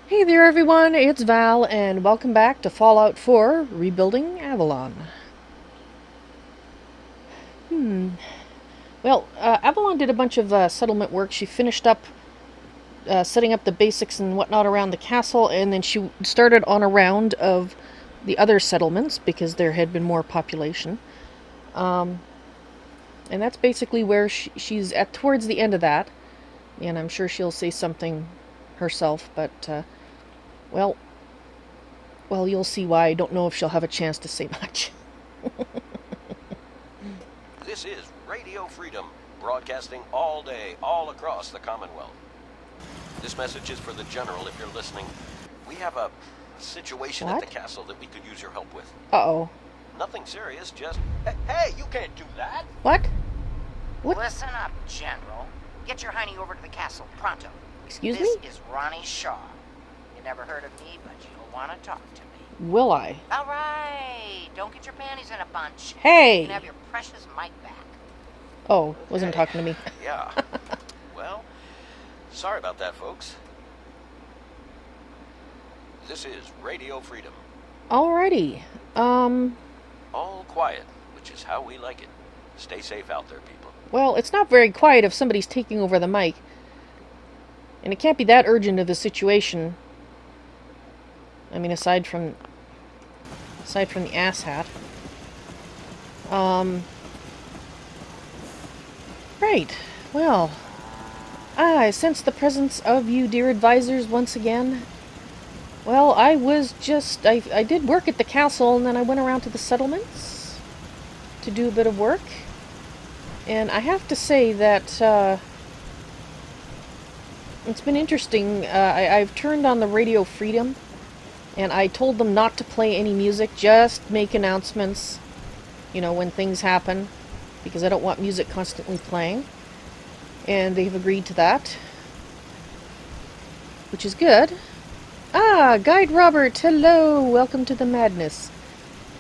Hey there everyone, it's Val and welcome back to Fallout 4 Rebuilding Avalon. Avalon did a bunch of settlement work. She finished up setting up the basics and whatnot around the castle, and then she started on a round of the other settlements because there had been more population. And that's basically where she's at towards the end of that. And I'm sure she'll say something herself, but, well, you'll see why. I don't know if she'll have a chance to say much. This is Radio Freedom, broadcasting all day, all across the Commonwealth. This message is for the General if you're listening. We have a situation at the castle that we could use your help with. Uh-oh. Nothing serious, just... Hey, you can't do that! What? Listen up, General. Get your honey over to the castle, pronto. Excuse this me? This is Ronnie Shaw. You never heard of me, but you'll want to talk to me. Will I? All right. Don't get your panties in a bunch. Hey! You can have your precious mic back. Oh, wasn't talking to me. Yeah. Well, sorry about that, folks. This is Radio Freedom. Alrighty. All quiet, which is how we like it. Stay safe out there, people. Well, it's not very quiet if somebody's taking over the mic. And it can't be that urgent of a situation. I mean, aside from the asshat. Right. Well, I sense the presence of you, dear advisors, once again. Well, I did work at the castle, and then I went around to the settlements to do a bit of work. And I have to say that, it's been interesting. I've turned on the Radio Freedom, and I told them not to play any music, just make announcements, when things happen, because I don't want music constantly playing. And they've agreed to that, which is good. Ah, Guide Robert, hello, welcome to the madness.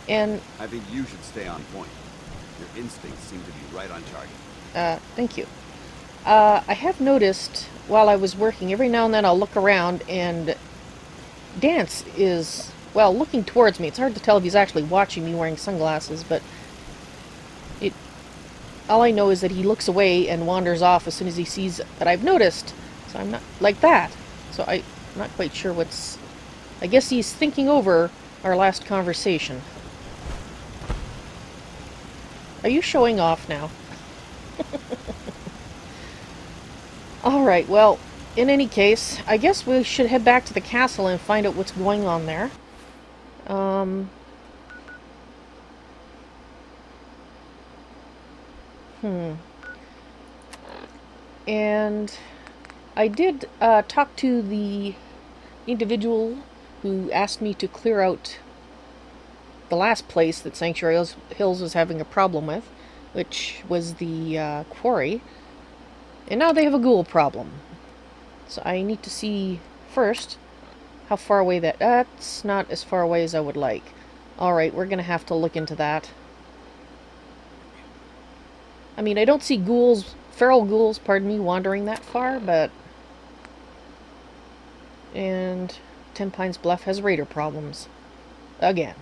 And I think you should stay on point. Your instincts seem to be right on target. Thank you. I have noticed while I was working, every now and then I'll look around and Danse is, looking towards me. It's hard to tell if he's actually watching me wearing sunglasses, but all I know is that he looks away and wanders off as soon as he sees that I've noticed. So I'm not like that. So I'm not quite sure I guess he's thinking over our last conversation. Are you showing off now? Alright, well, in any case, I guess we should head back to the castle and find out what's going on there. And I did talk to the individual who asked me to clear out the last place that Sanctuary Hills was having a problem with, which was the quarry. And now they have a ghoul problem. So I need to see first how far away that's not as far away as I would like. Alright, we're gonna have to look into that. I mean, I don't see feral ghouls, wandering that far, but... And Ten Pines Bluff has raider problems. Again.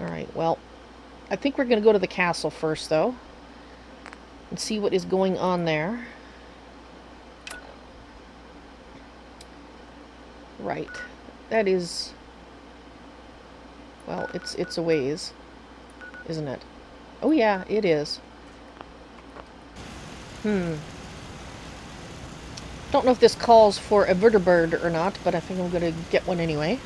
Alright, well, I think we're going to go to the castle first, though. And see what is going on there. Right. That is... Well, it's a ways, isn't it? Oh yeah, it is. Don't know if this calls for a vertibird or not, but I think I'm going to get one anyway.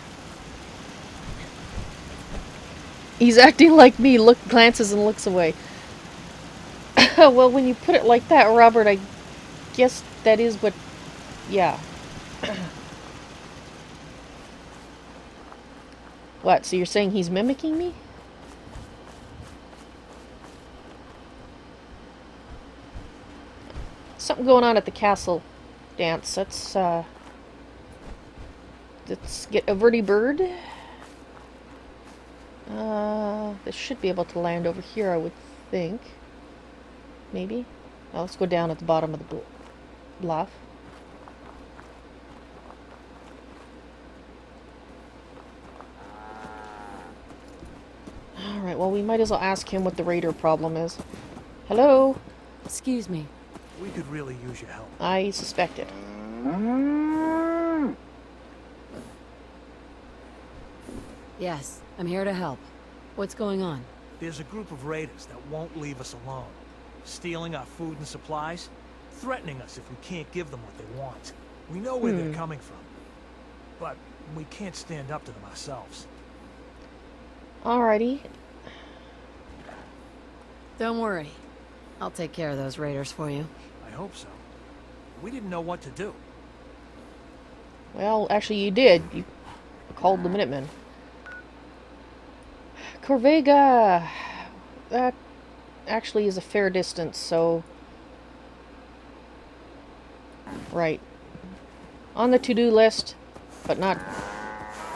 He's acting like me, glances and looks away. Well, when you put it like that, Robert, I guess that is what... Yeah. What, so you're saying he's mimicking me? Something going on at the castle, Danse. Let's get a vertibird. This should be able to land over here, I would think. Maybe. Oh, let's go down at the bottom of the bluff. Alright, well, we might as well ask him what the raider problem is. Hello? Excuse me. We could really use your help. I suspected. Yes, I'm here to help. What's going on? There's a group of raiders that won't leave us alone. Stealing our food and supplies, threatening us if we can't give them what they want. We know where they're coming from, but we can't stand up to them ourselves. Alrighty. Don't worry. I'll take care of those raiders for you. I hope so. We didn't know what to do. Well, actually you did. You called the Minutemen. Corvega! That actually is a fair distance, so... Right. On the to-do list, but not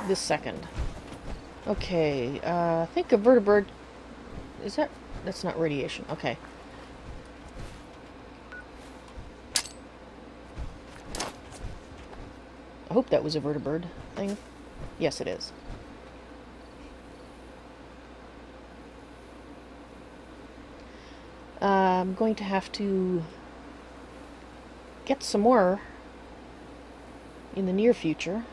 this second. Okay, I think a vertibird... Is that... That's not radiation. Okay. I hope that was a vertibird thing. Yes, it is. I'm going to have to get some more in the near future.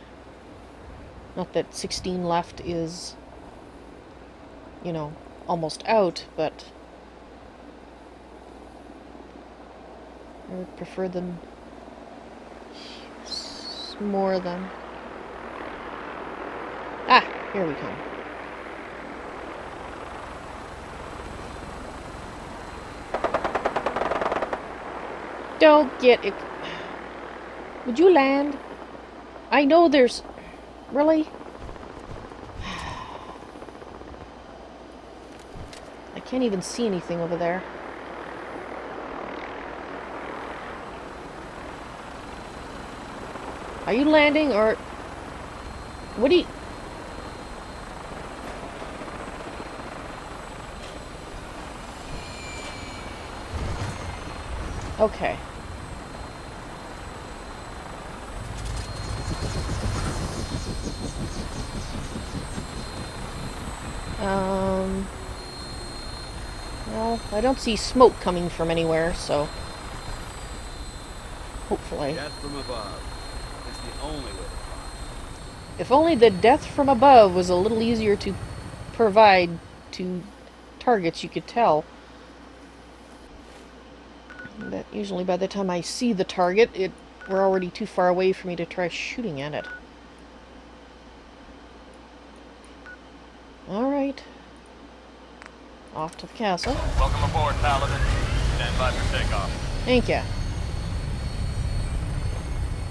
Not that 16 left is, you know, almost out, but I would prefer them more than... Ah, here we come. Don't get it. Would you land? I know there's... Really? I can't even see anything over there. Are you landing or... What do you... Okay. Well, I don't see smoke coming from anywhere, so... Hopefully. Death from above. It's the only way to find. If only the death from above was a little easier to provide to targets, you could tell. But usually by the time I see the target, we're already too far away for me to try shooting at it. Alright. Off to the castle. Welcome aboard, Paladin. Stand by for takeoff. Thank ya.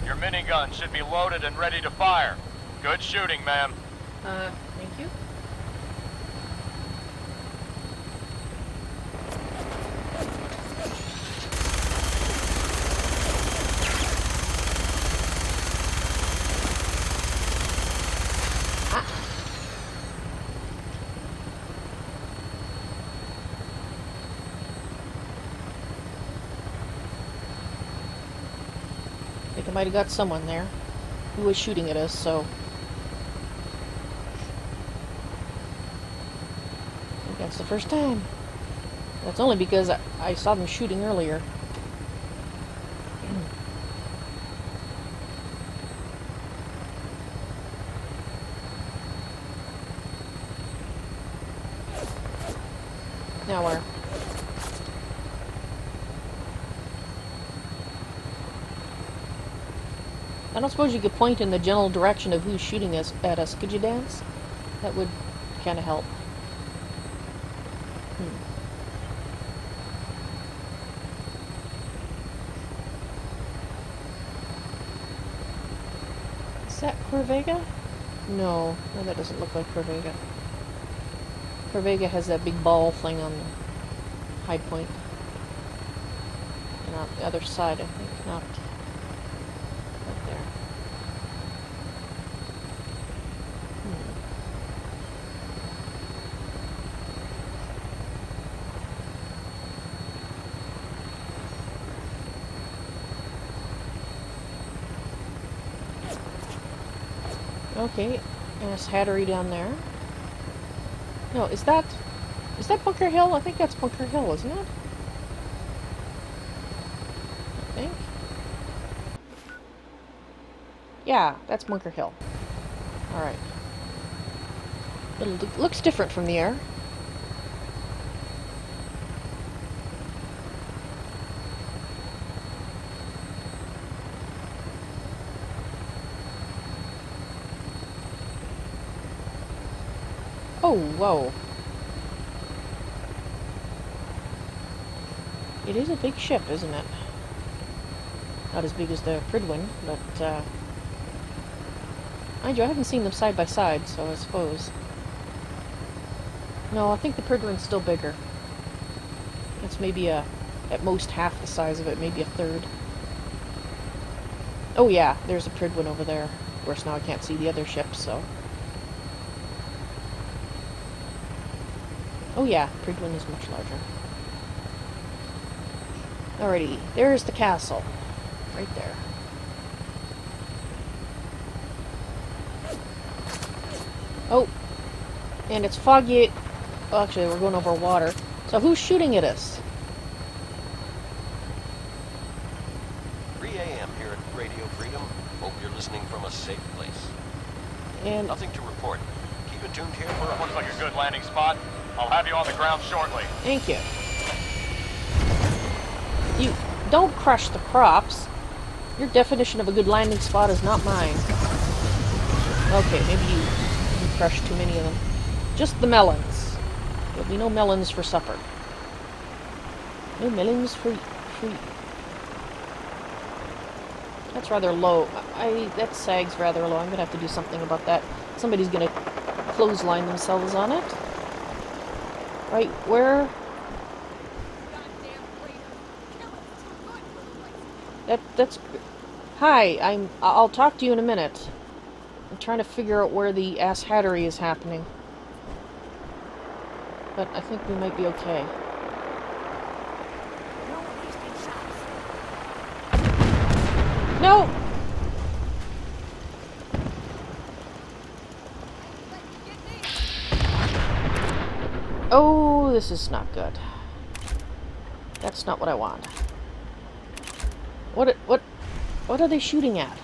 Your minigun should be loaded and ready to fire. Good shooting, ma'am. Thank you. I think I might have got someone there who was shooting at us, so... I think that's the first time. That's only because I saw them shooting earlier. Now where? I don't suppose you could point in the general direction of who's shooting at us, could you, Danse? That would kind of help. Is that Corvega? No, that doesn't look like Corvega. Corvega has that big ball thing on the high point. And on the other side, I think, not right there. Okay, and it's Hattery down there. No, is that... Is that Bunker Hill? I think that's Bunker Hill, isn't it? I think. Yeah, that's Bunker Hill. Alright. It looks different from the air. Oh, whoa. It is a big ship, isn't it? Not as big as the Prydwen, but, mind you, I haven't seen them side by side, so I suppose. No, I think the Prydwen's still bigger. It's maybe at most half the size of it, maybe a third. Oh yeah, there's a Prydwen over there. Of course, now I can't see the other ships, so... Oh yeah, Prydwen is much larger. Alrighty, there's the castle. Right there. Oh, and it's foggy. Well, actually, we're going over water. So who's shooting at us? 3 a.m. here at Radio Freedom. Hope you're listening from a safe place. And Nothing to report. Keep it tuned here for a... Looks like a good landing spot. I'll have you on the ground shortly. thank you. You don't crush the crops. Your definition of a good landing spot is not mine. Okay, maybe you crushed too many of them. Just the melons. There'll be no melons for supper. No melons for... That's rather low. That sag's rather low. I'm gonna have to do something about that. Somebody's gonna clothesline themselves on it. Right, where... That's... Hi, I'll talk to you in a minute. I'm trying to figure out where the ass hattery is happening. But I think we might be okay. No! Oh, this is not good. That's not what I want. What are they shooting at?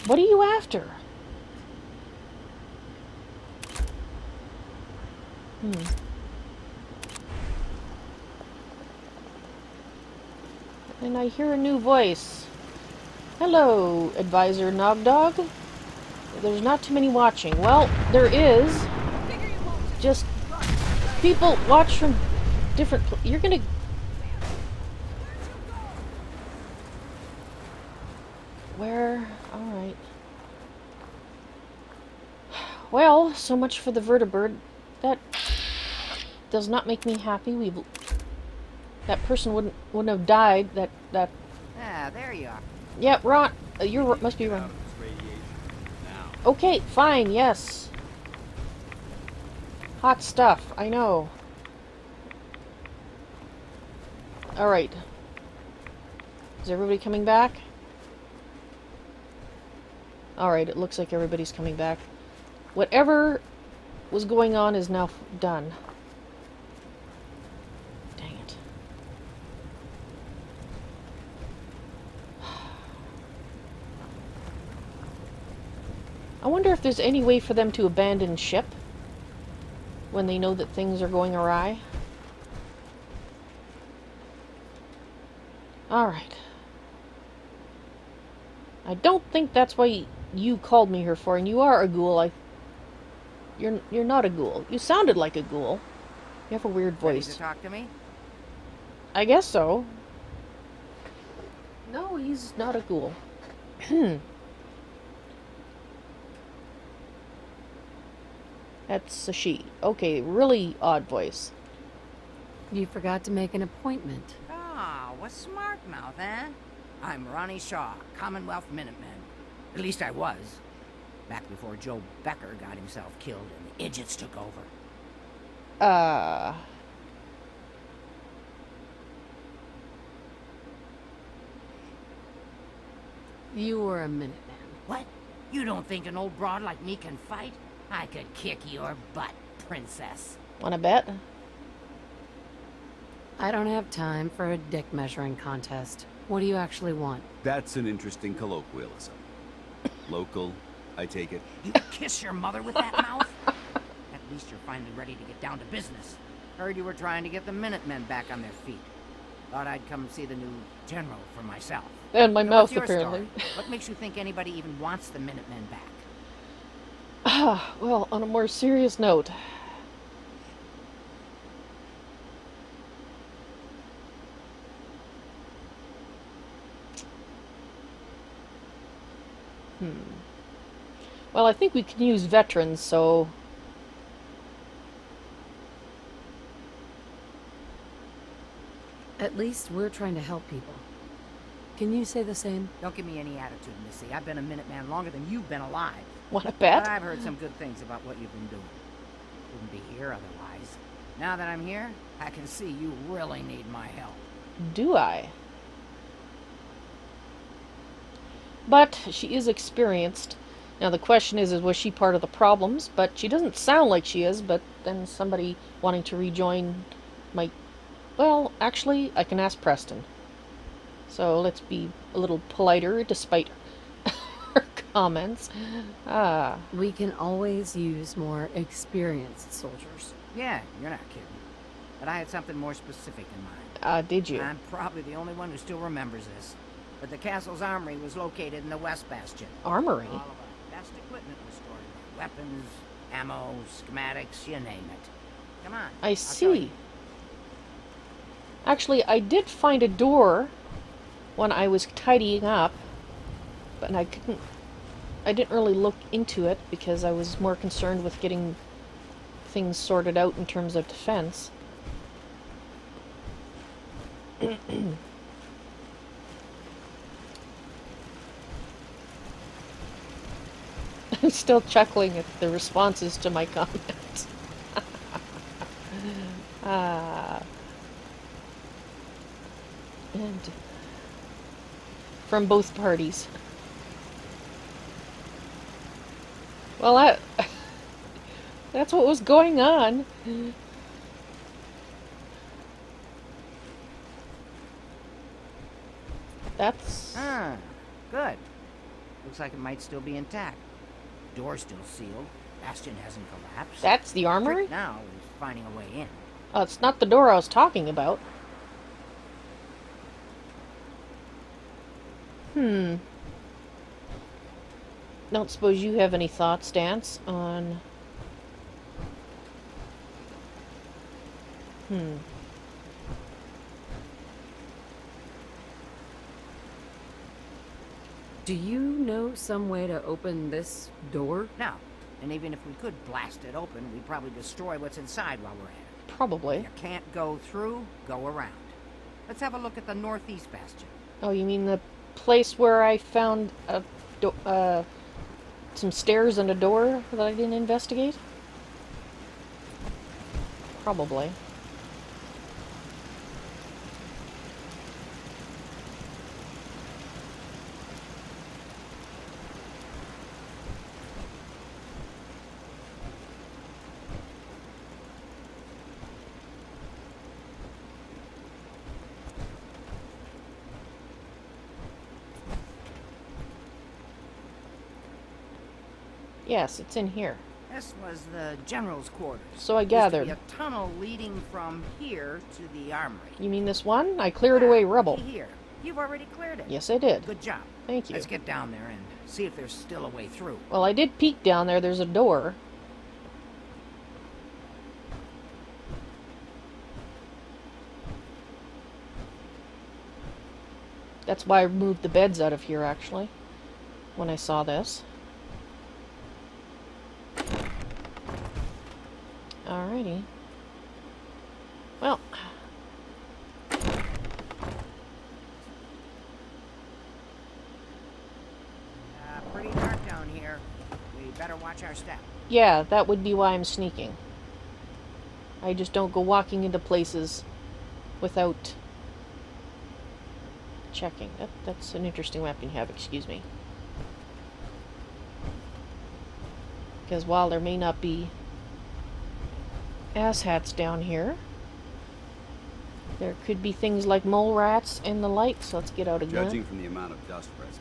What are you after? And I hear a new voice. Hello, Advisor Nogdog. There's not too many watching. Well, there is. Just people watch from different... You're gonna... Where? Alright. Well, so much for the vertibird. That does not make me happy. That person wouldn't have died. That. Ah, there you are. Yeah, Ron. You must be Ron. Okay, fine. Yes. Hot stuff. I know. All right. Is everybody coming back? All right. It looks like everybody's coming back. Whatever was going on is now done. Dang it. I wonder if there's any way for them to abandon ship when they know that things are going awry. Alright. I don't think that's why you called me here for, and you are a ghoul. You're not a ghoul. You sounded like a ghoul. You have a weird Ready voice. to talk to me? I guess so. No, he's not a ghoul. That's a she. Okay, really odd voice. You forgot to make an appointment. Ah, what's smart mouth, eh? I'm Ronnie Shaw, Commonwealth Minuteman. At least I was. Back before Joe Becker got himself killed and the idiots took over. You were a Minuteman. What? You don't think an old broad like me can fight? I could kick your butt, princess. Wanna bet? I don't have time for a dick measuring contest. What do you actually want? That's an interesting colloquialism. Local, I take it. You kiss your mother with that mouth? At least you're finally ready to get down to business. Heard you were trying to get the Minutemen back on their feet. Thought I'd come see the new general for myself. And my Now, mouth, what's your apparently. story? What makes you think anybody even wants the Minutemen back? Well, on a more serious note. Well, I think we can use veterans, so... At least we're trying to help people. Can you say the same? Don't give me any attitude, Missy. I've been a Minuteman longer than you've been alive. Wanna But bet? I've heard some good things about what you've been doing. Wouldn't be here otherwise. Now that I'm here, I can see you really need my help. Do I? But she is experienced. Now the question is was she part of the problems? But she doesn't sound like she is, but then somebody wanting to rejoin might... Well, actually, I can ask Preston. So let's be a little politer, despite her comments. We can always use more experienced soldiers. Yeah, you're not kidding. But I had something more specific in mind. Did you? I'm probably the only one who still remembers this. But the castle's armory was located in the West Bastion. Armory? All of our best equipment was stored there. Weapons, ammo, schematics, you name it. Come on. I I'll show see. you. Actually, I did find a door when I was tidying up, but I didn't really look into it because I was more concerned with getting things sorted out in terms of defense. I'm still chuckling at the responses to my comments. And from both parties. Well, that's what was going on. That's... Ah, good. Looks like it might still be intact. Door's still sealed. Bastion hasn't collapsed. That's the armory? Trick now is finding a way in. Oh, it's not the door I was talking about. Don't suppose you have any thoughts, Danse, on... Do you know some way to open this door? No. And even if we could blast it open, we'd probably destroy what's inside while we're at it. Probably. You can't go through, go around. Let's have a look at the northeast bastion. Oh, you mean the place where I found some stairs and a door that I didn't investigate? Probably. Yes, it's in here. This was the general's quarters. So I Used to gathered. be a tunnel leading from here to the armory. You mean this one? I cleared away rubble. Here. You've already cleared it. Yes, I did. Good job. Thank you. Let's get down there and see if there's still a way through. Well, I did peek down there. There's a door. That's why I moved the beds out of here, actually, when I saw this. Alrighty. Well. Pretty dark down here. We better watch our step. Yeah, that would be why I'm sneaking. I just don't go walking into places without checking. That's an interesting weapon you have, excuse me. Because while there may not be asshats down here, there could be things like mole rats and the like, so let's get out a gun. Judging from the amount of dust present,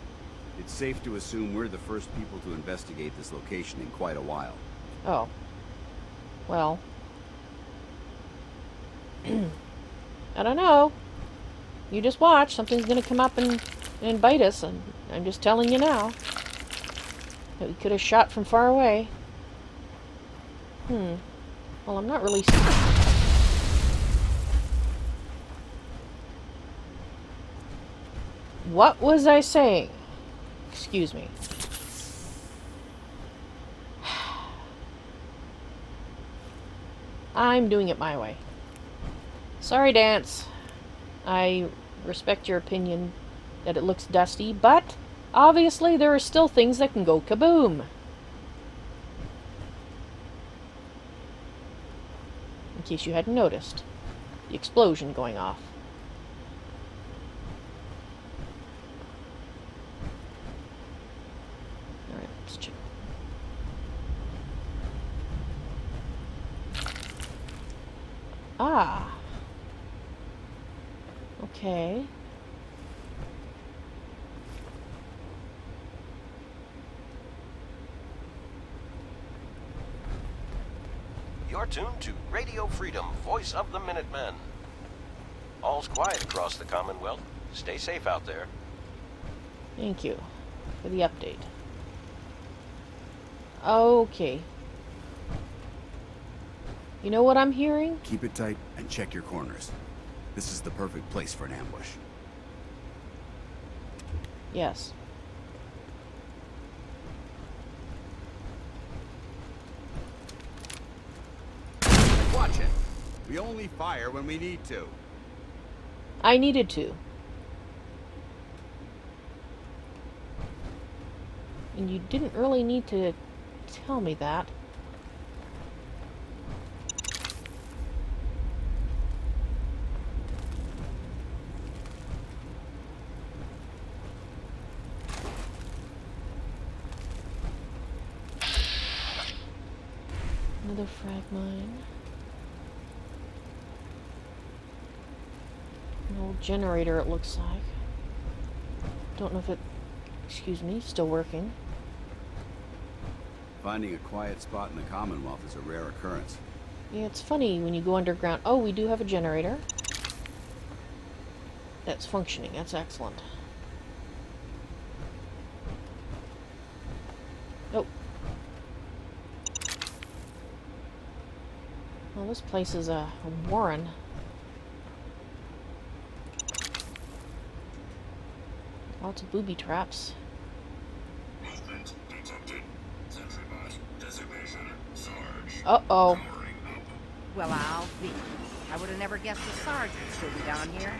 it's safe to assume we're the first people to investigate this location in quite a while. Oh. Well. I don't know. You just watch. Something's gonna come up and bite us, and I'm just telling you now. That we could have shot from far away. Well, I'm not really... What was I saying? Excuse me. I'm doing it my way. Sorry, Danse. I respect your opinion that it looks dusty, but obviously there are still things that can go kaboom. In case you hadn't noticed. The explosion going off. Alright, let's check. Ah. Okay. You're tuned to Radio Freedom, voice of the Minutemen. All's quiet across the Commonwealth. Stay safe out there. Thank you for the update. Okay. You know what I'm hearing? Keep it tight and check your corners. This is the perfect place for an ambush. Yes. Watch it. We only fire when we need to. I needed to. And you didn't really need to tell me that. Another frag mine. An old generator, it looks like. Don't know if it... Excuse me, still working. Finding a quiet spot in the Commonwealth is a rare occurrence. Yeah, it's funny when you go underground. Oh, we do have a generator. That's functioning. That's excellent. Oh. Well, this place is a warren. Lots of booby traps. Uh-oh. Well, I'll be. I would have never guessed the sergeant should be down here.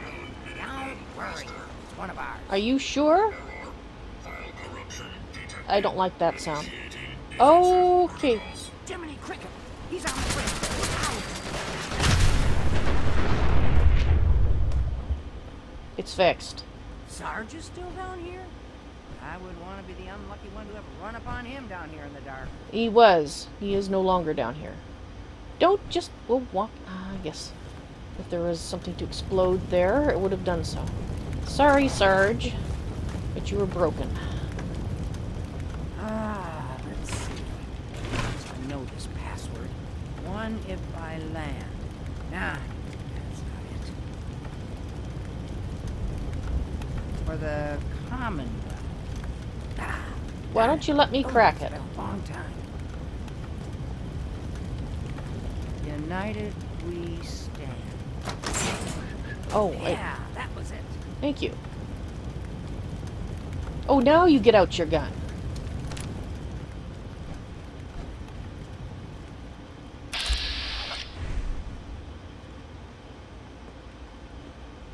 Don't worry. It's one of ours. Are you sure? I don't like that sound. Okay. Jiminy Cricket. He's on the bridge. Look out. It's fixed. Sarge is still down here? I would want to be the unlucky one to have run upon him down here in the dark. He was. He is no longer down here. Don't just... We'll walk... I guess if there was something to explode there, it would have done so. Sorry, Sarge. But you were broken. Let's see. I know this password. One if I land. Nah, that's not it. For the Commonwealth. Why don't you let me crack it? A long time. United we stand. Oh, Yeah, that was it. thank you. Oh, now you get out your gun.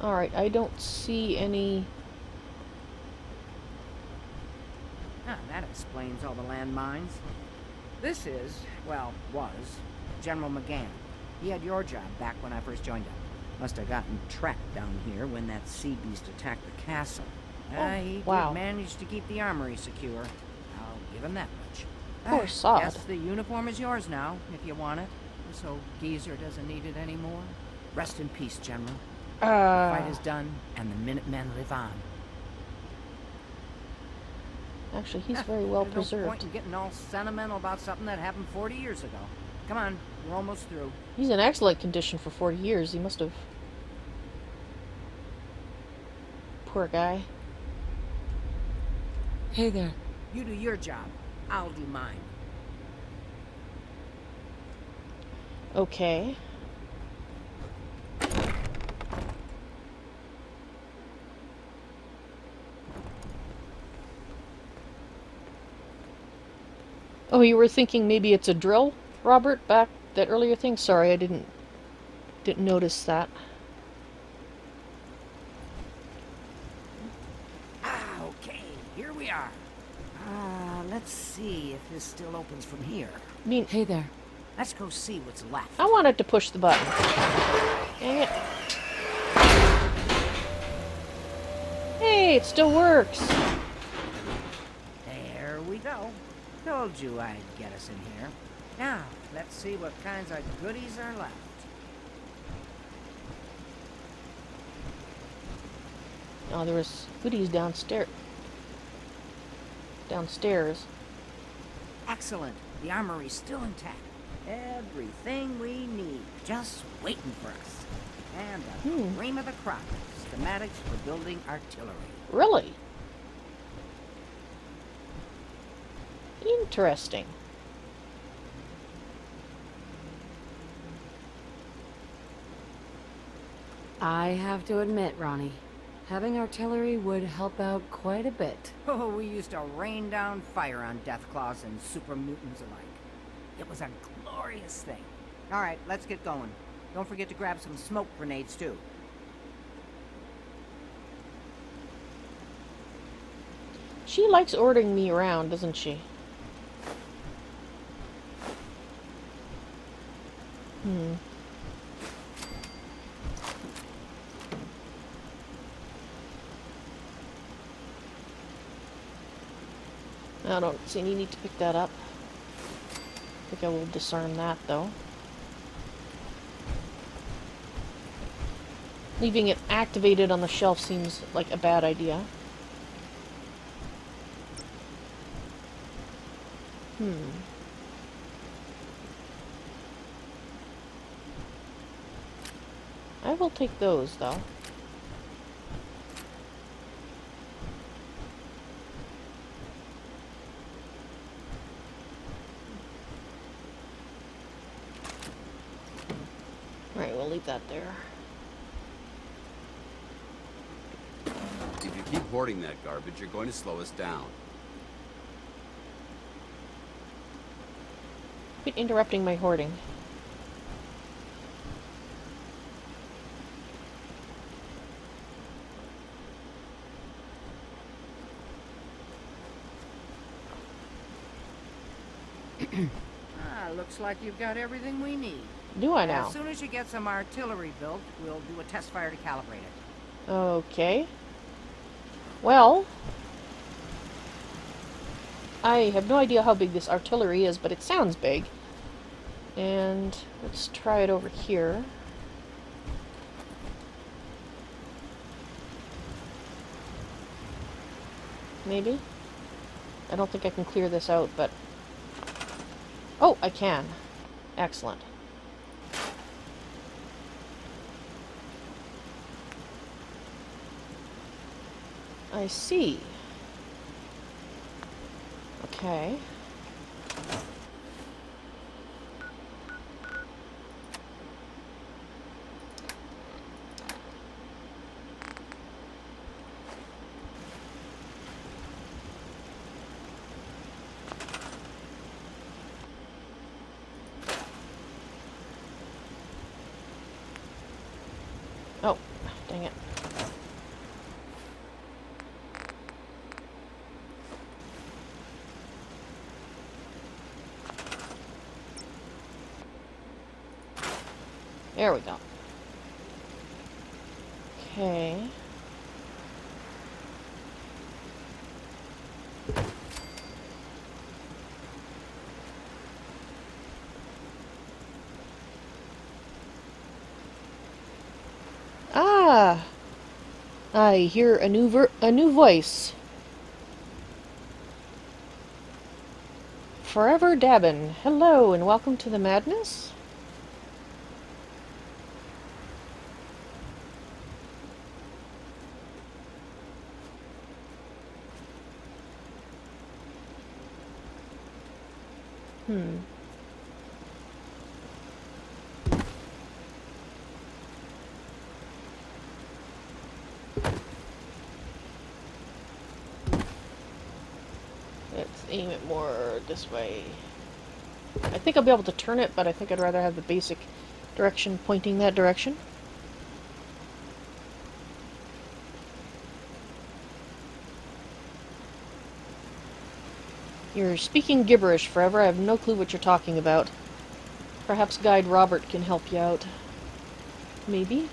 Alright, I don't see any... That explains all the landmines. This is, well, was, General McGann. He had your job back when I first joined up. Must have gotten trapped down here when that sea beast attacked the castle. He wow. did manage to keep the armory secure. I'll give him that much. Poor sod. Guess the uniform is yours now, if you want it. So Geezer doesn't need it anymore. Rest in peace, General. The fight is done, and the Minutemen live on. Actually, he's very well There's no preserved. point in getting all sentimental about something that happened 40 years ago. Come on, we're almost through. He's in excellent condition for 40 years. He must have... Poor guy. Hey there. You do your job. I'll do mine. Okay. Oh, you were thinking maybe it's a drill, Robert, back that earlier thing? Sorry, I didn't notice that. Okay, here we are. Let's see if this still opens from here. I mean, Hey there. Let's go see what's left. I wanted to push the button. Dang it. Hey, it still works. There we go. Told you I'd get us in here. Now, let's see what kinds of goodies are left. Oh, there was goodies downstairs. Excellent. The armory's still intact. Everything we need, just waiting for us. And the cream of the crop, schematics for building artillery. Really? Interesting. I have to admit, Ronnie, having artillery would help out quite a bit. Oh, we used to rain down fire on Deathclaws and super mutants alike. It was a glorious thing. All right, let's get going. Don't forget to grab some smoke grenades, too. She likes ordering me around, doesn't she? I don't see any need to pick that up. I think I will discern that, though. Leaving it activated on the shelf seems like a bad idea. I will take those, though. Alright, we'll leave that there. If you keep hoarding that garbage, you're going to slow us down. Quit interrupting my hoarding. Looks like you've got everything we need. Do I now? As soon as you get some artillery built, we'll do a test fire to calibrate it. Okay. Well, I have no idea how big this artillery is, but it sounds big. And let's try it over here. Maybe? I don't think I can clear this out, but... Oh, I can. Excellent. I see. Okay. Oh, dang it. There we go. Okay. I hear a new voice. Forever Dabbin. Hello and welcome to the madness. Let's aim it more this way. I think I'll be able to turn it, but I think I'd rather have the basic direction pointing that direction. You're speaking gibberish, Forever. I have no clue what you're talking about. Perhaps Guide Robert can help you out. Maybe?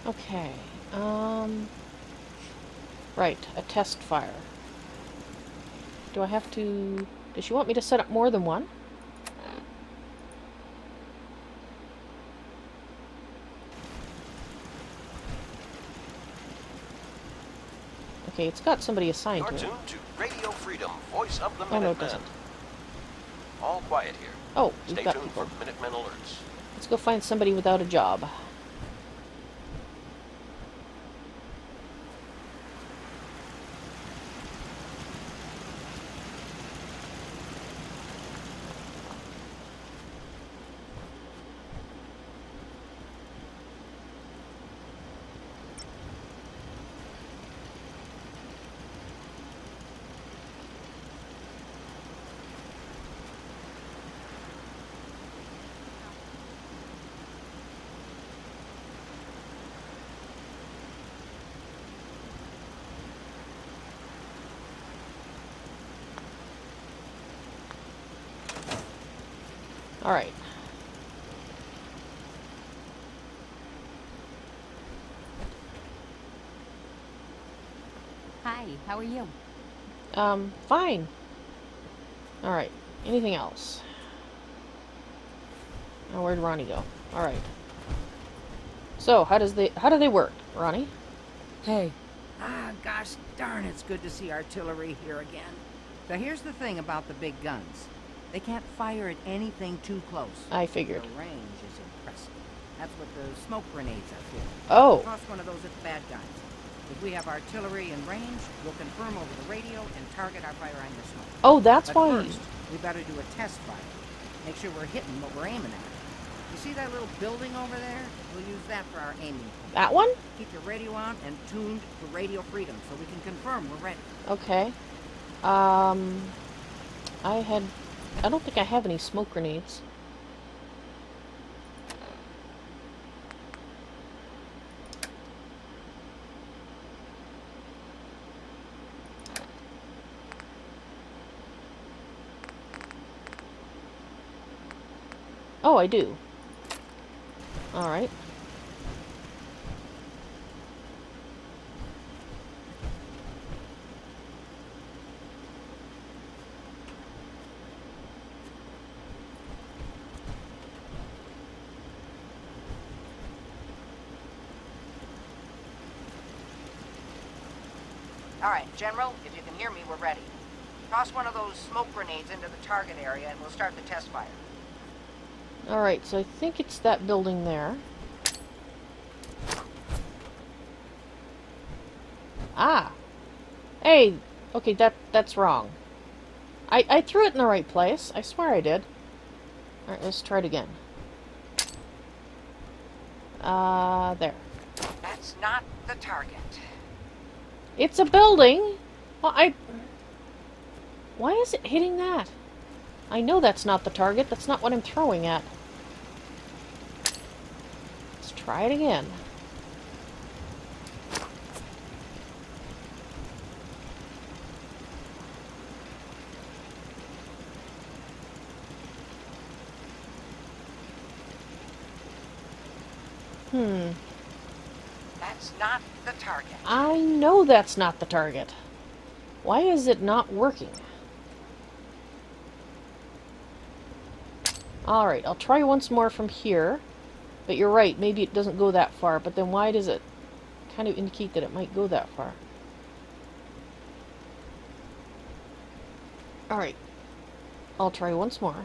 Okay, right, a test fire. Do I have to... Does she want me to set up more than one? Okay, it's got somebody assigned You're to it. tuned to Radio Freedom, voice of the Oh, no, it Minutemen. doesn't. All quiet here. Oh, we've Stay got tuned people. for Minutemen alerts. Let's go find somebody without a job. Alright. Hi, how are you? Fine. Alright. Anything else? Oh, where'd Ronnie go? Alright. So, how do they work, Ronnie? Hey, Ah, gosh darn, it's good to see artillery here again. Now here's the thing about the big guns. They can't fire at anything too close. I figured. Their range is impressive. That's what the smoke grenades are for. Oh. Toss one of those at the bad guys. If we have artillery in range, we'll confirm over the radio and target our fire on your smoke. Oh, that's But why... first, we better do a test fire. Make sure we're hitting what we're aiming at. You see that little building over there? We'll use that for our aiming point. That one? Keep your radio on and tuned to Radio Freedom so we can confirm we're ready. Okay. I don't think I have any smoke grenades. Oh, I do. Alright. All right, General, if you can hear me, we're ready. Toss one of those smoke grenades into the target area and we'll start the test fire. Alright, so I think it's that building there. Ah! Hey! Okay, that's wrong. I threw it in the right place. I swear I did. Alright, let's try it again. There. That's not the target. It's a building! Well, why is it hitting that? I know that's not the target. That's not what I'm throwing at. Let's try it again. That's not the target. I know that's not the target. Why is it not working? Alright, I'll try once more from here. But you're right, maybe it doesn't go that far. But then why does it kind of indicate that it might go that far? Alright. I'll try once more.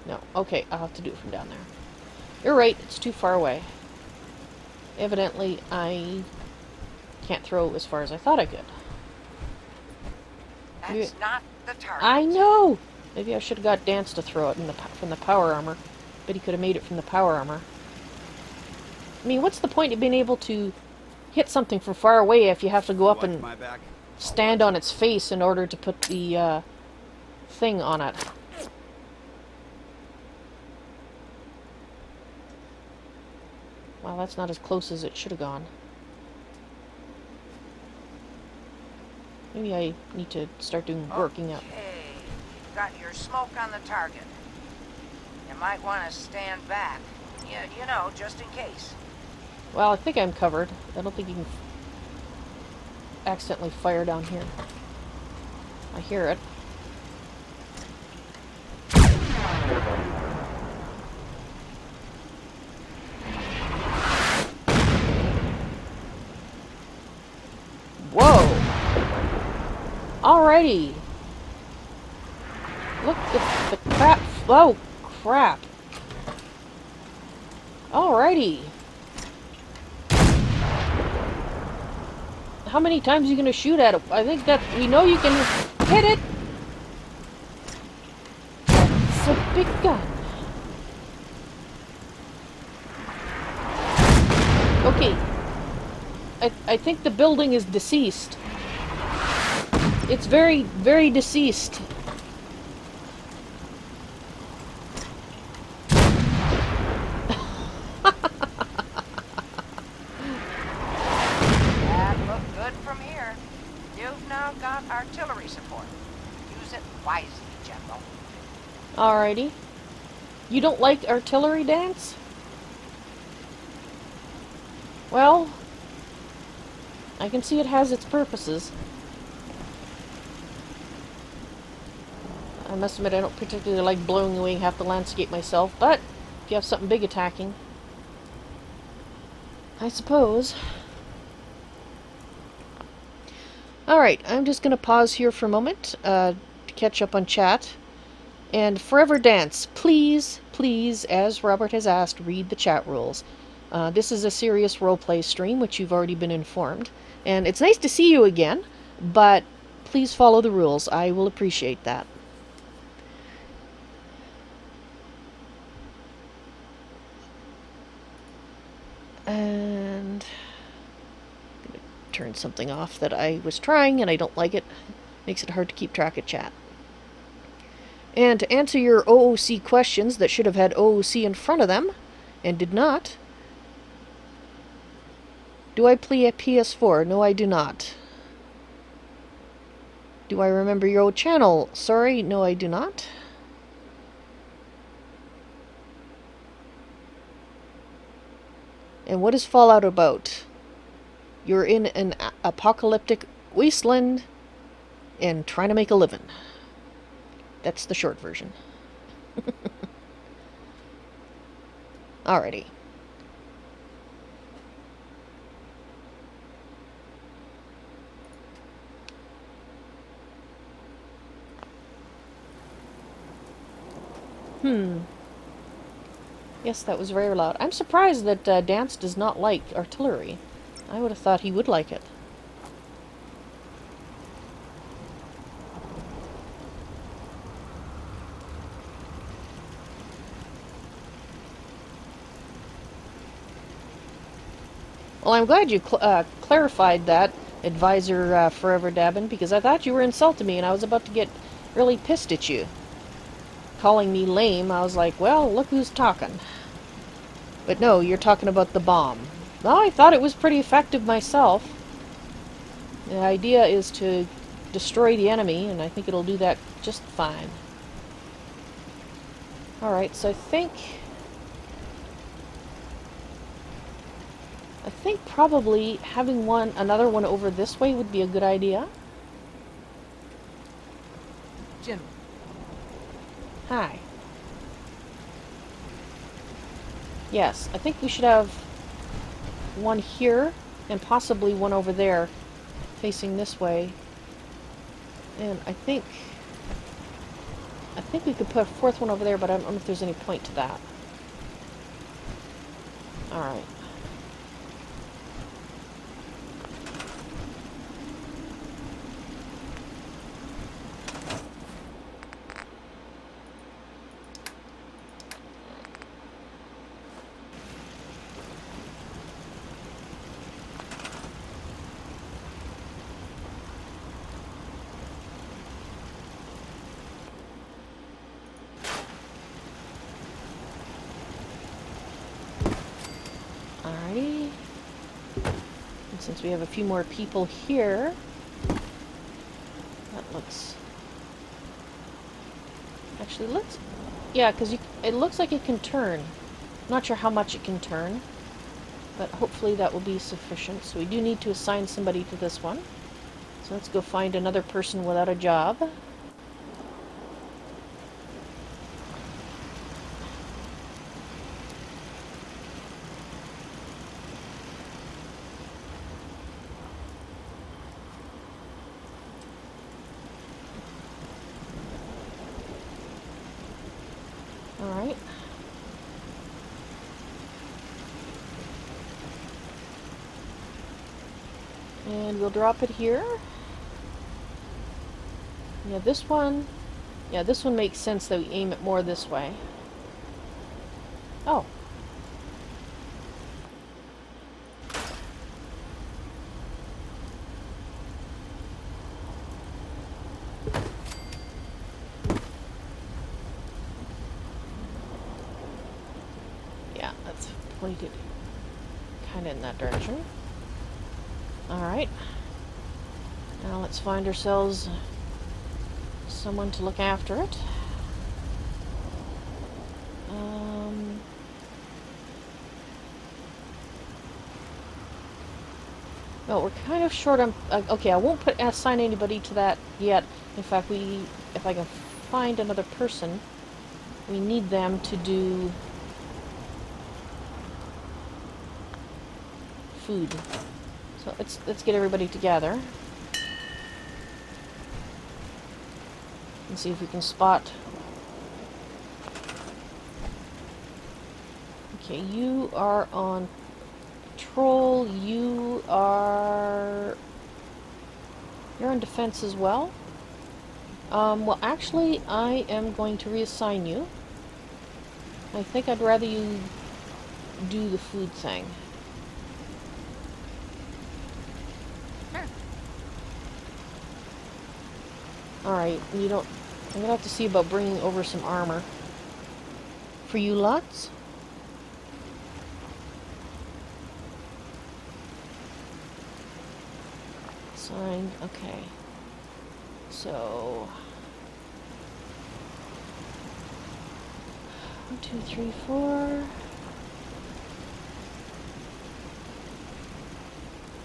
No. Okay, I'll have to do it from down there. You're right, it's too far away. Evidently, I can't throw as far as I thought I could. That's not the target. I know! Maybe I should have got Danse to throw it from the power armor. But he could have made it from the power armor. I mean, what's the point of being able to hit something from far away if you have to go up and stand on its face in order to put the thing on it? Well, that's not as close as it should have gone. Maybe I need to start working up. Okay, got your smoke on the target. You might want to stand back. You know, just in case. Well, I think I'm covered. I don't think you can accidentally fire down here. I hear it. Whoa! Alrighty. Look at the crap. Oh, crap. Alrighty. How many times are you going to shoot at it? I think that we know you can hit it. It's a big gun. Okay. I think the building is deceased. It's very, very deceased. That looked good from here. You've now got artillery support. Use it wisely, General. Alrighty. You don't like artillery, Danse? Well, I can see it has its purposes. I must admit I don't particularly like blowing away half the landscape myself, but if you have something big attacking, I suppose. Alright, I'm just going to pause here for a moment to catch up on chat. And forever Danse, please, please, as Robert has asked, read the chat rules. This is a serious roleplay stream, which you've already been informed. And it's nice to see you again, but please follow the rules. I will appreciate that. And I'm going to turn something off that I was trying and I don't like it. Makes it hard to keep track of chat. And to answer your OOC questions that should have had OOC in front of them and did not. Do I play a PS4? No, I do not. Do I remember your old channel? Sorry, no, I do not. And what is Fallout about? You're in an apocalyptic wasteland and trying to make a living. That's the short version. Alrighty. Yes, that was very loud. I'm surprised that Danse does not like artillery. I would have thought he would like it. Well, I'm glad you clarified that, Advisor Forever Dabbin, because I thought you were insulting me and I was about to get really pissed at you. Calling me lame, I was like, well, look who's talking. But no, you're talking about the bomb. Well, I thought it was pretty effective myself. The idea is to destroy the enemy, and I think it'll do that just fine. Alright, so I think think probably having another one over this way would be a good idea. Jim. Hi. Yes, I think we should have one here and possibly one over there facing this way. And I think we could put a fourth one over there, but I don't know if there's any point to that. Alright. Alrighty. And since we have a few more people here, that looks... Actually, let's... Yeah, because it looks like it can turn. Not sure how much it can turn, but hopefully that will be sufficient. So we do need to assign somebody to this one. So let's go find another person without a job. Alright. And we'll drop it here. Yeah, this one makes sense that we aim it more this way. Oh. Yeah, that's pointed kind of in that direction. Alright. Now let's find ourselves someone to look after it. Well, we're kind of short on... okay, I won't assign anybody to that yet. In fact, if I can find another person, we need them to do food. So let's get everybody together and see if we can spot. Okay, you are on patrol. You're on defense as well. Well, actually, I am going to reassign you. I think I'd rather you do the food thing. Alright, I'm gonna have to see about bringing over some armor. For you lots? Signed, okay. So... 1, 2, 3, 4...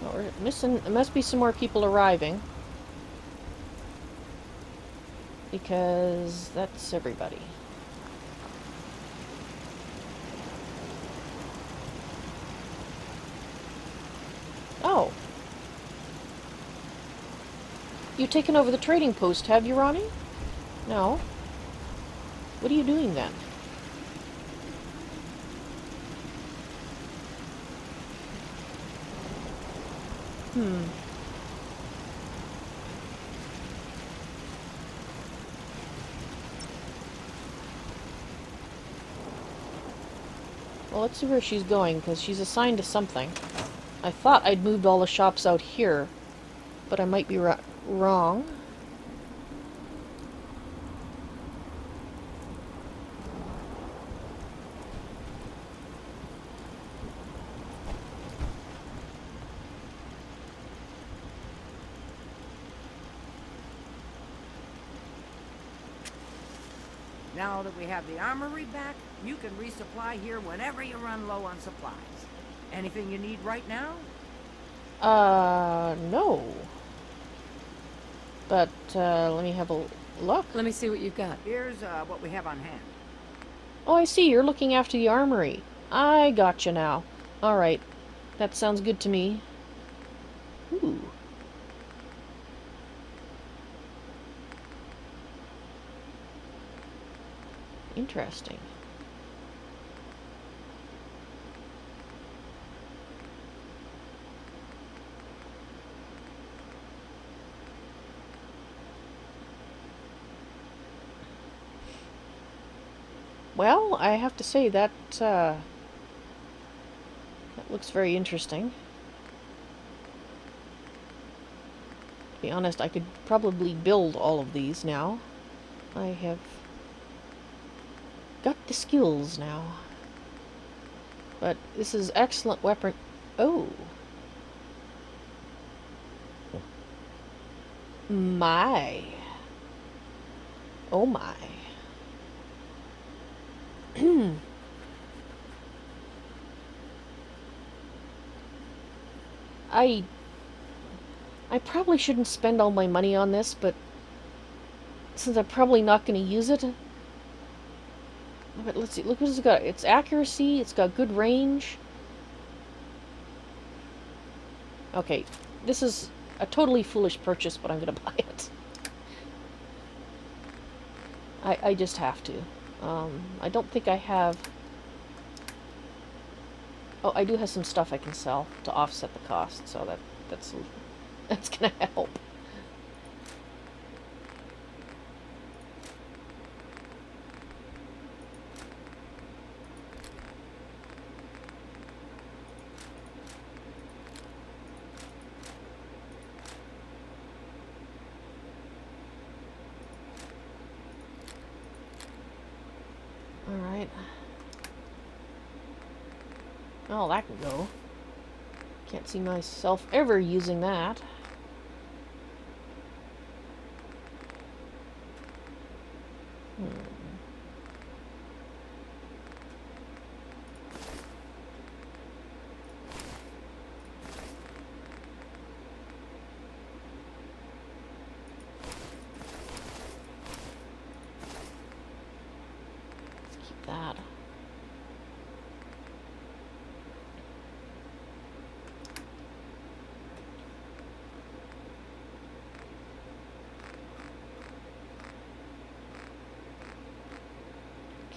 Well, we're missing... There must be some more people arriving. Because that's everybody. Oh. You've taken over the trading post, have you, Ronnie? No. What are you doing then? Well, let's see where she's going, because she's assigned to something. I thought I'd moved all the shops out here, but I might be wrong. Now that we have the armory back, you can resupply here whenever you run low on supplies. Anything you need right now? No. But, let me have a look. Let me see what you've got. Here's what we have on hand. Oh, I see. You're looking after the armory. I gotcha now. Alright. That sounds good to me. Ooh. Interesting. Well, I have to say that that looks very interesting. To be honest, I could probably build all of these now. I have got the skills now. But this is excellent weapon. Oh. My. Oh my. I probably shouldn't spend all my money on this, but since I'm probably not going to use it. But let's see, look what it's got. It's accuracy, it's got good range. Okay, this is a totally foolish purchase, but I'm going to buy it. I just have to. I don't think I have... Oh, I do have some stuff I can sell to offset the cost, so that's gonna help. Alright. Oh, that can go. Can't see myself ever using that. Let's keep that.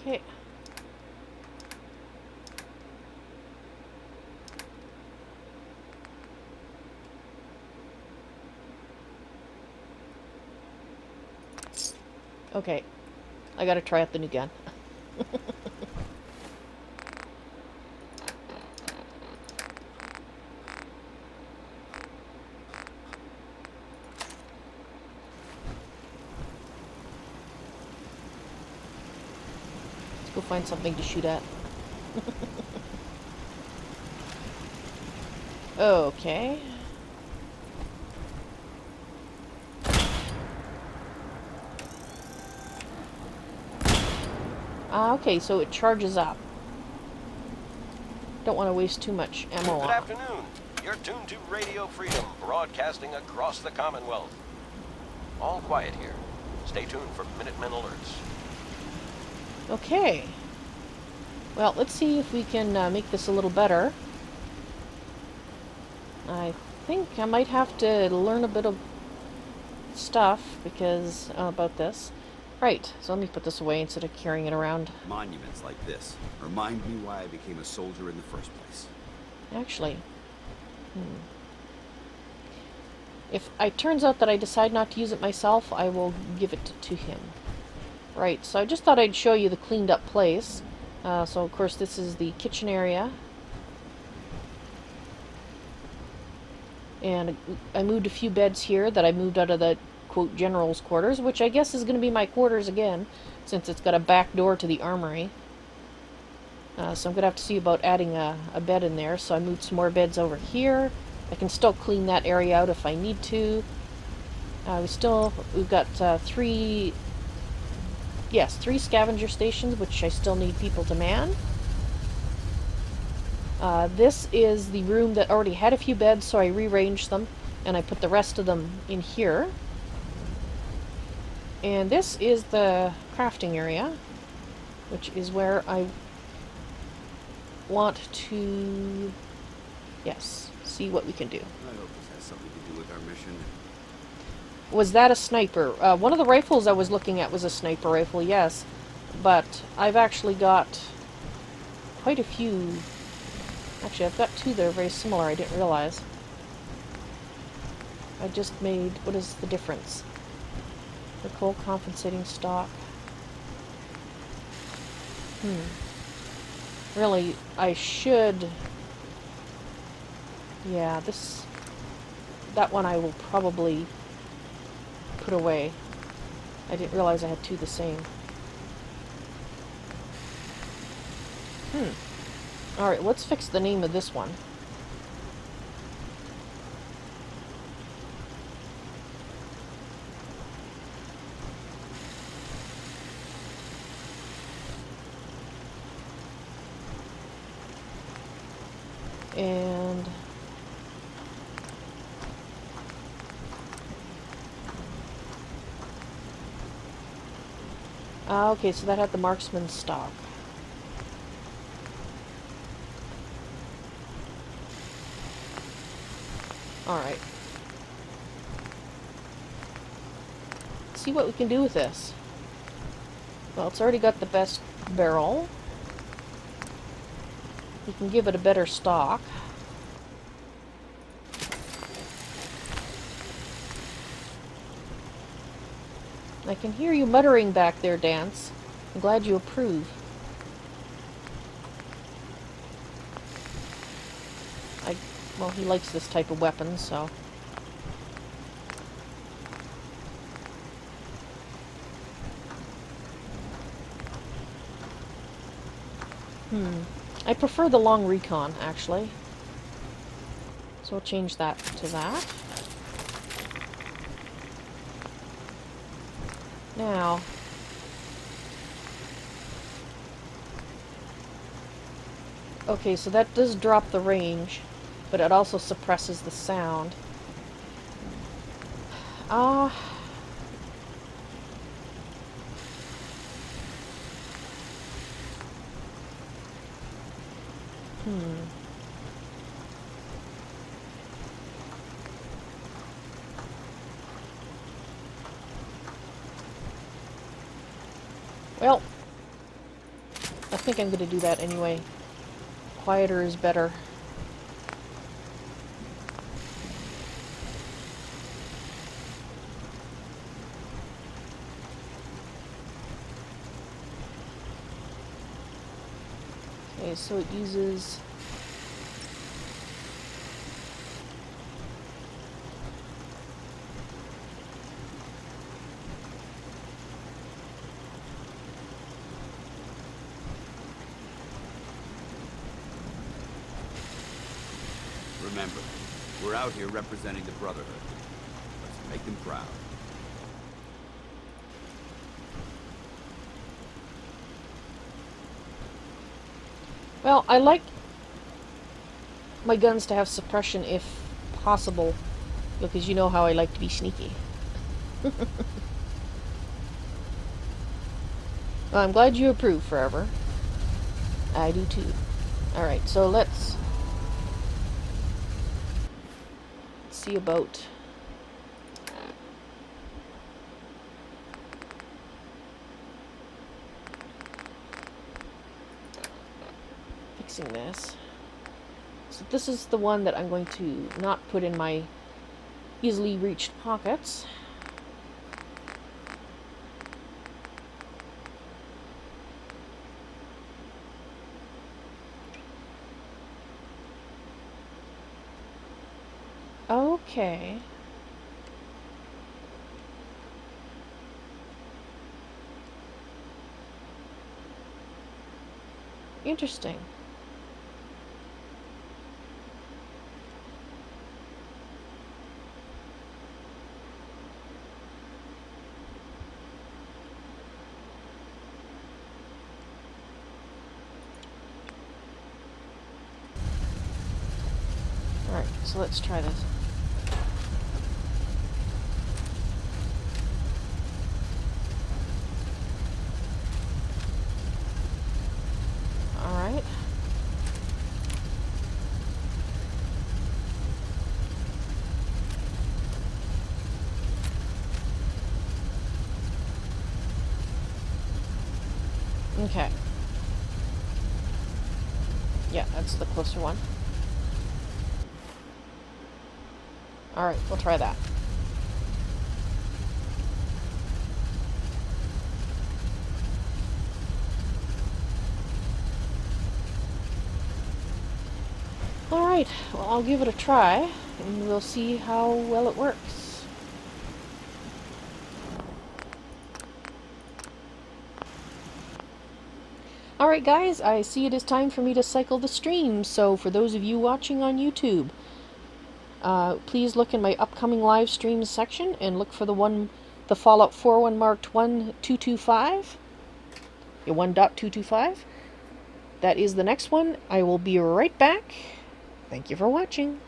Okay. Okay. I gotta try out the new gun. Go find something to shoot at. Okay. Okay, so it charges up. Don't want to waste too much ammo Good on. afternoon. You're tuned to Radio Freedom, broadcasting across the Commonwealth. All quiet here. Stay tuned for Minutemen alerts. Okay. Well, let's see if we can make this a little better. I think I might have to learn a bit of stuff because about this. Right, so let me put this away instead of carrying it around. Monuments like this remind me why I became a soldier in the first place. Actually, if it turns out that I decide not to use it myself, I will give it to him. Right, so I just thought I'd show you the cleaned up place. So of course this is the kitchen area. And I moved a few beds here that I moved out of the, quote, general's quarters, which I guess is going to be my quarters again, since it's got a back door to the armory. So I'm going to have to see about adding a bed in there. So I moved some more beds over here. I can still clean that area out if I need to. We've got three scavenger stations, which I still need people to man. This is the room that already had a few beds, so I rearranged them, and I put the rest of them in here. And this is the crafting area, which is where I want to, yes, see what we can do. I hope this has something to do with our mission. Was that a sniper? One of the rifles I was looking at was a sniper rifle, yes. But I've actually got quite a few. Actually, I've got two that are very similar, I didn't realize. I just made, what is the difference? The coal compensating stock. Really, I should... Yeah, that one I will probably put away. I didn't realize I had two the same. Alright, let's fix the name of this one. And okay, so that had the marksman stock. Alright. See what we can do with this. Well, it's already got the best barrel. We can give it a better stock. I can hear you muttering back there, Danse. I'm glad you approve. Well, he likes this type of weapon, so... I prefer the long recon, actually. So we'll change that to that. Now... Okay, so that does drop the range, but it also suppresses the sound. Well, I think I'm going to do that anyway. Quieter is better. Okay, so it uses... Remember, we're out here representing the Brotherhood. Let's make them proud. Well, I like my guns to have suppression if possible, because you know how I like to be sneaky. Well, I'm glad you approve, Forever. I do too. Alright, so let's see about fixing this. So this is the one that I'm going to not put in my easily reached pockets. Okay. Interesting. so let's try this. Alright. Okay. Yeah, that's the closer one. Alright, we'll try that. Alright, well, I'll give it a try, and we'll see how well it works. Alright guys, I see it is time for me to cycle the stream, so for those of you watching on YouTube, please look in my upcoming live streams section and look for the Fallout 4 one marked 1.225. 1.225. That is the next one. I will be right back. Thank you for watching.